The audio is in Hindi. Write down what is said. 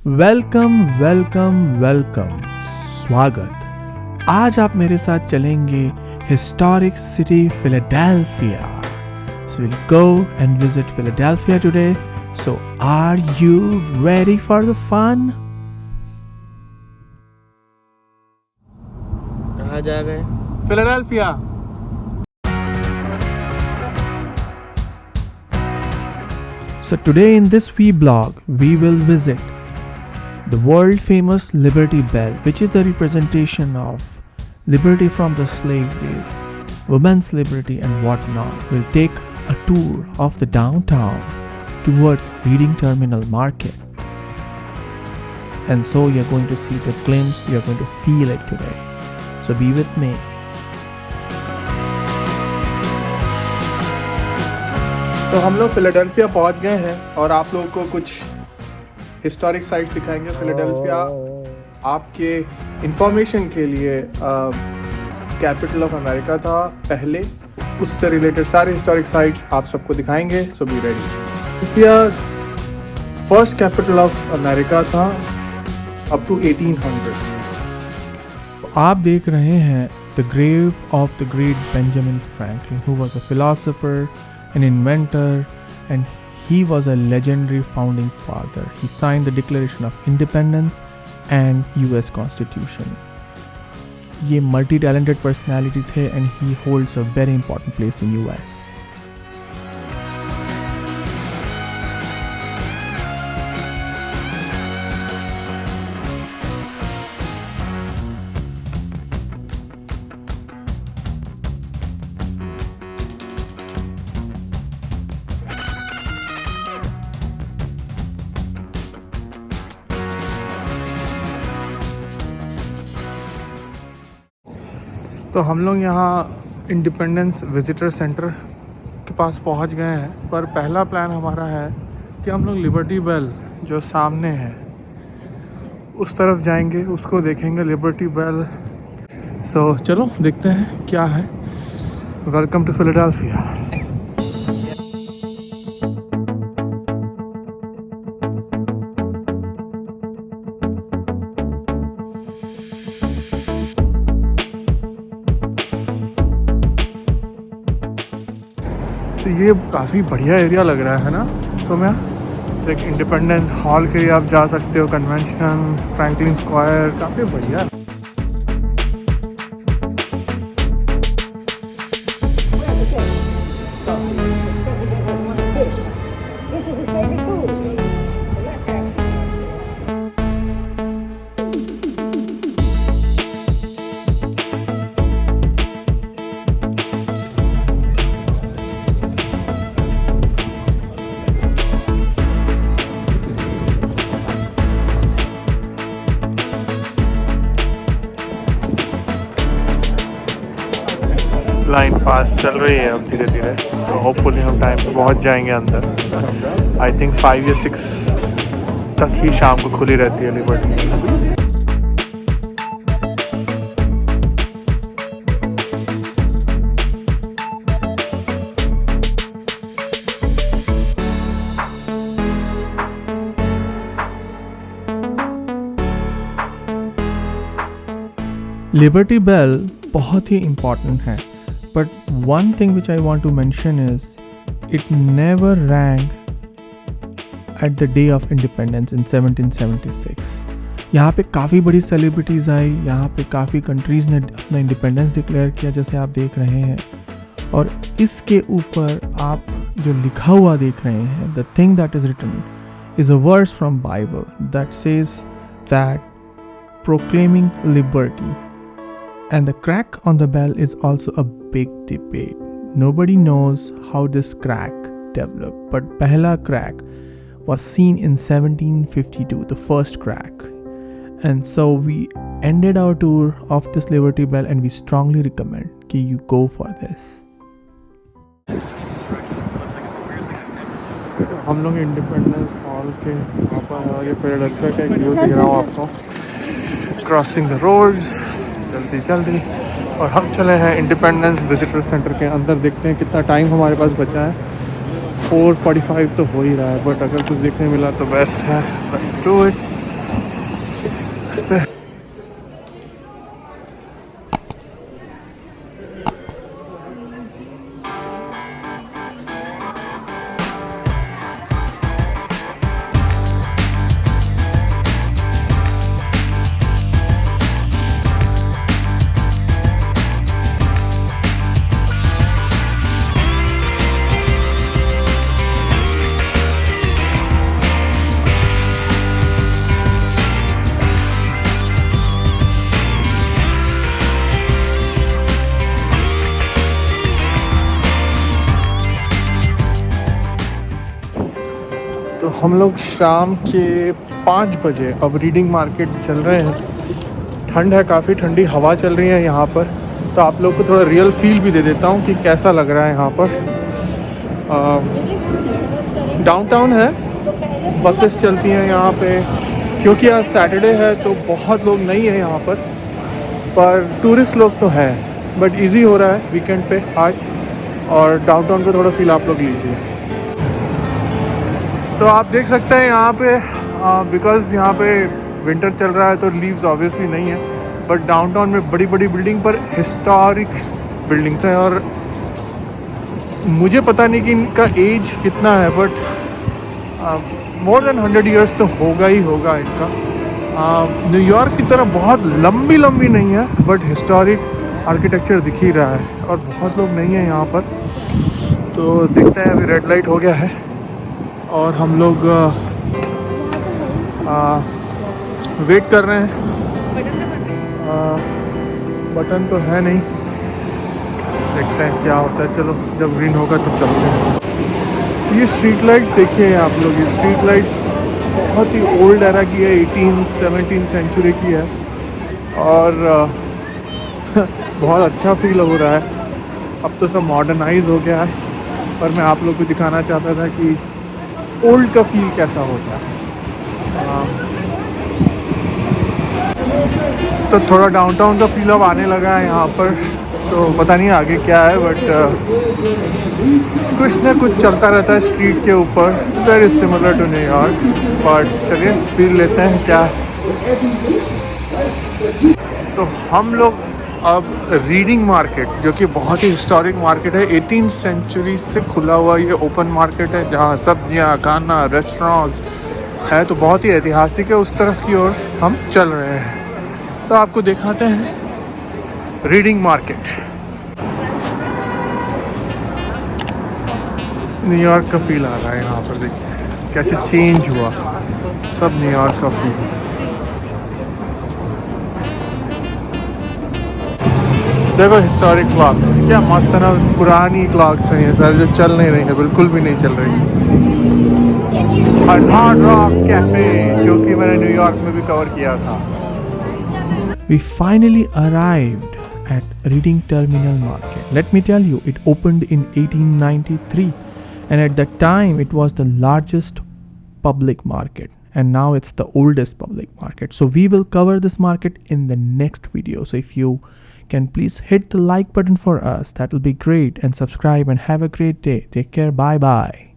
वेलकम वेलकम वेलकम स्वागत। आज आप मेरे साथ चलेंगे historic city Philadelphia. So we'll go and visit Philadelphia today. So are you ready for the fun? कहाँ जा रहे हैं? Philadelphia. So today in this vlog we will visit the world famous Liberty Bell, which is a representation of liberty from the slavery, women's liberty and whatnot. We'll take a tour of the downtown towards Reading Terminal Market. And so you're going to see the glimpse, you're going to feel it today. So be with me. तो हम लोग फिलाडेल्फिया पहुंच गए हैं और आप लोगों को कुछ हिस्टोरिक साइट्स दिखाएंगे। फिलाडेल्फिया आपके इंफॉर्मेशन के लिए कैपिटल ऑफ अमेरिका था पहले, उससे रिलेटेड सारे हिस्टोरिक साइट्स आप सबको दिखाएंगे। So be ready. Philadelphia first capital of America था अप टू 1800। आप देख रहे हैं the grave of the great Benjamin Franklin, who was a philosopher, an inventor, and he was a legendary founding father. He signed the Declaration of Independence and US Constitution. ये multi-talented personality थे and he holds a very important place in US. तो हम लोग यहाँ इंडिपेंडेंस विजिटर सेंटर के पास पहुँच गए हैं, पर पहला प्लान हमारा है कि हम लोग लिबर्टी बेल जो सामने है उस तरफ जाएंगे, उसको देखेंगे लिबर्टी बेल। सो चलो देखते हैं क्या है। Welcome to Philadelphia. ये काफ़ी बढ़िया एरिया लग रहा है ना। सो मैं एक इंडिपेंडेंस हॉल के लिए आप जा सकते हो, कन्वेंशन, फ्रैंकलिन स्क्वायर, काफ़ी बढ़िया। लाइन फास्ट चल रही है अब धीरे धीरे, तो होपफुली हम टाइम पे पहुंच जाएंगे अंदर। आई थिंक 5 या 6 तक ही शाम को खुली रहती है लिबर्टी। लिबर्टी बेल बहुत ही इम्पॉर्टेंट है, but one thing which I want to mention is it never rang at the day of independence in 1776. यहाँ पे काफ़ी बड़ी सेलिब्रिटीज़ आई, यहाँ पे काफ़ी कंट्रीज़ ने अपना इंडिपेंडेंस डिक्लेयर किया जैसे आप देख रहे हैं। और इसके ऊपर आप जो लिखा हुआ देख रहे हैं, the thing that is written is a verse from Bible that says that proclaiming liberty. And the crack on the bell is also a big debate. Nobody knows how this crack developed, but pehla crack was seen in 1752, the first crack. And so we ended our tour of this Liberty Bell and we strongly recommend that you go for this. हम लोग इंडिपेंडेंस हॉल के वहाँ पर, और ये फिलाडेल्फिया का एक व्यू दिख रहा हूँ आपको, क्रॉसिंग द रोड्स जल्दी जल्दी। और हम चले हैं इंडिपेंडेंस विजिटर सेंटर के अंदर। देखते हैं कितना टाइम हमारे पास बचा है। 4:45 तो हो ही रहा है, बट अगर कुछ देखने मिला तो बेस्ट है। Let's do it. पे। तो हम लोग शाम के 5 बजे अब रीडिंग मार्केट चल रहे हैं। ठंड है, काफ़ी ठंडी हवा चल रही है यहाँ पर, तो आप लोग को थोड़ा रियल फील भी दे देता हूँ कि कैसा लग रहा है यहाँ पर। डाउनटाउन है, बसेस चलती हैं यहाँ पे, क्योंकि आज सैटरडे है तो बहुत लोग नहीं है यहाँ पर टूरिस्ट लोग तो है, बट इजी हो रहा है वीकेंड पे आज। और डाउनटाउन का थोड़ा फील आप लोग लीजिए। तो आप देख सकते हैं यहाँ पे, बिकॉज़ यहाँ पे विंटर चल रहा है तो लीव्स ऑब्वियसली नहीं है, बट डाउनटाउन में बड़ी बड़ी बिल्डिंग पर हिस्टोरिक बिल्डिंग्स हैं। और मुझे पता नहीं कि इनका एज कितना है, बट मोर देन 100 ईयर्स तो होगा ही होगा इनका। न्यूयॉर्क की तरह बहुत लंबी लंबी नहीं है, बट हिस्टोरिक आर्किटेक्चर दिख ही रहा है। और बहुत लोग नहीं हैं यहाँ पर, तो देखते हैं। अभी रेड लाइट हो गया है और हम लोग वेट कर रहे हैं। बटन तो है नहीं, देखते हैं क्या होता है। चलो जब ग्रीन होगा तो चलते हैं। ये स्ट्रीट लाइट्स देखिए आप लोग, ये स्ट्रीट लाइट्स बहुत ही ओल्ड एरा की है, 18-17 सेंचुरी की है। और बहुत अच्छा फील हो रहा है। अब तो सब मॉडर्नाइज हो गया है, पर मैं आप लोग को दिखाना चाहता था कि ओल्ड का फील कैसा होता है। तो थोड़ा डाउनटाउन का फील अब आने लगा है यहाँ पर, तो पता नहीं आगे क्या है, बट कुछ ना कुछ चलता रहता है स्ट्रीट के ऊपर। Very similar to New York, but चलिए फील लेते हैं क्या है। तो हम लोग अब रीडिंग मार्केट, जो कि बहुत ही हिस्टोरिक मार्केट है, 18th सेंचुरी से खुला हुआ ये ओपन मार्केट है, जहाँ सब्जियाँ, खाना, रेस्टोरेंट्स है, तो बहुत ही ऐतिहासिक है। उस तरफ की ओर हम चल रहे हैं, तो आपको दिखाते हैं रीडिंग मार्केट। न्यूयॉर्क का फील आ रहा है यहाँ पर, देखिए कैसे चेंज हुआ, सब न्यूयॉर्क का फील। देखो हिस्टोरिक क्लॉक, क्या मस्त है ना। पुरानी क्लॉक्स हैं ये सारे, जो चल नहीं रही है, बिल्कुल भी नहीं चल रही। और हार्ड रॉक कैफे, जो कि मैंने न्यूयॉर्क में भी कवर किया था। We finally arrived at Reading Terminal Market. Let me tell you, it opened in 1893, and at that time it was the largest public market, and now it's the oldest public market. So we will cover this market in the next video. So if you can please hit the like button for us, that will be great, and subscribe, and have a great day. Take care. Bye bye.